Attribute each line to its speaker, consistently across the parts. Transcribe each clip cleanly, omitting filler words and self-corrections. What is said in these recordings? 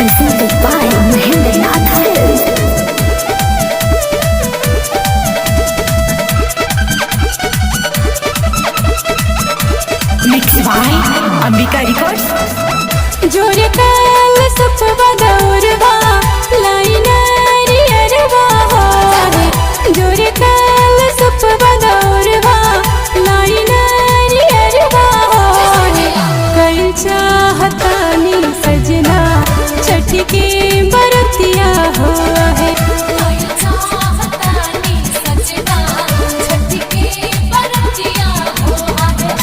Speaker 1: presented by Mahendranath Films. Mixed by Ambika Records.
Speaker 2: जोरे काल सुपवा दौरवा लाइनरी अरवा होरे जोरे काल सुपवा दौरवा लाइनरी अरवा होरे कल चाहतानी सजना छठ के बरतिया हो है कल चाहतानी सजना छठ के बरतिया हो है।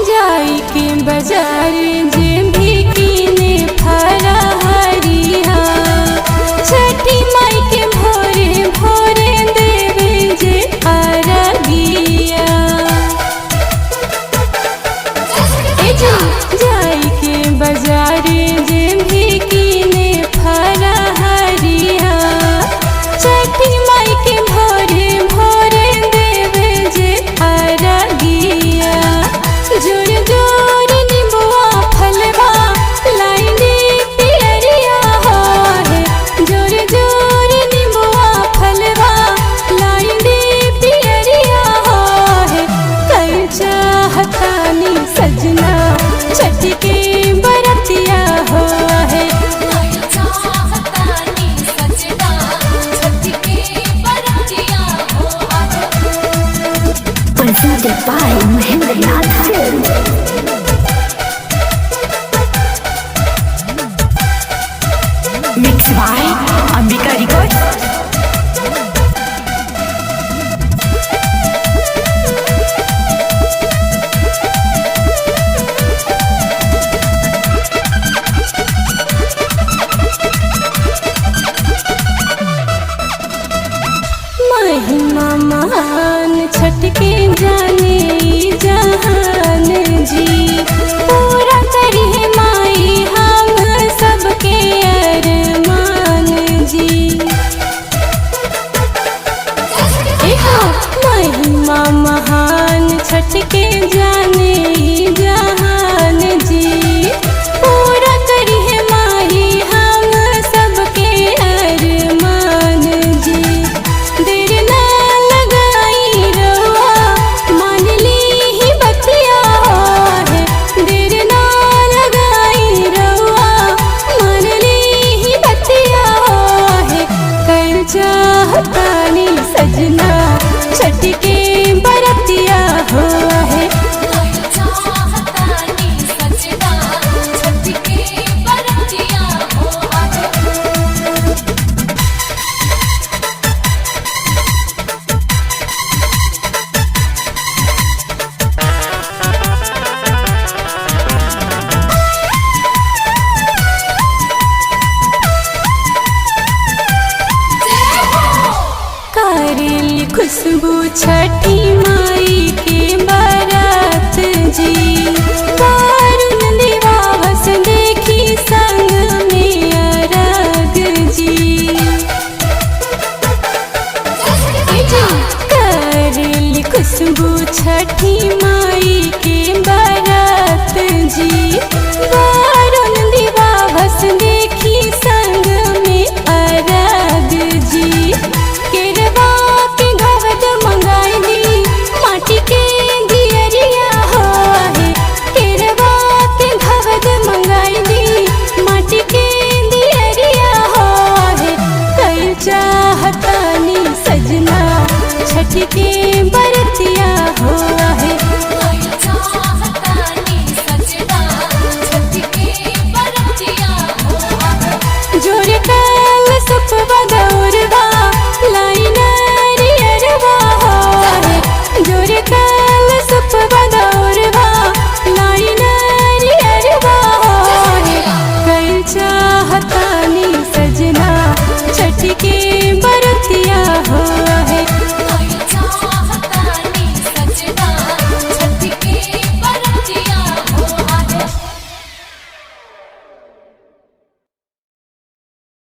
Speaker 2: जाई के बाजार जे भी कीने फरा हरिया छठी माई के भोरे भोरे देवे जे अरगिया जाई के बाजार जे भी कीने फरा हरिया छठी माई के भोरे भोरे देवे जे अरगिया जोर जोर निबुआ फलवा लाइने पियरिया हो है जोर जोर निबुआ फलवा लाइने पियरिया हो है कल चाहतानी सजना छठ के बरतिया हो है कल चाहतानी सजना छठ के बरतिया हो है।
Speaker 1: Presented by Mahendranath Films. Mixed by Ambika Records.
Speaker 2: महिमा महान छठ के जाने जहान जी पूरा करिए माई हम सबके अरमान जी। महिमा महान छठ के जाने जहान जी पूरा करिए माई हम सबके अरमान जी। देर ना लगाई रहुआ मान ली ही बतिया हो है देर ना लगाई रहुआ मान ली ही बतिया हो है कल चाहतानी सजना छठ के बरतिया हो है कल चाहतानी सजना छठ के बरतिया हो है। करेली खुशबू छठी माँ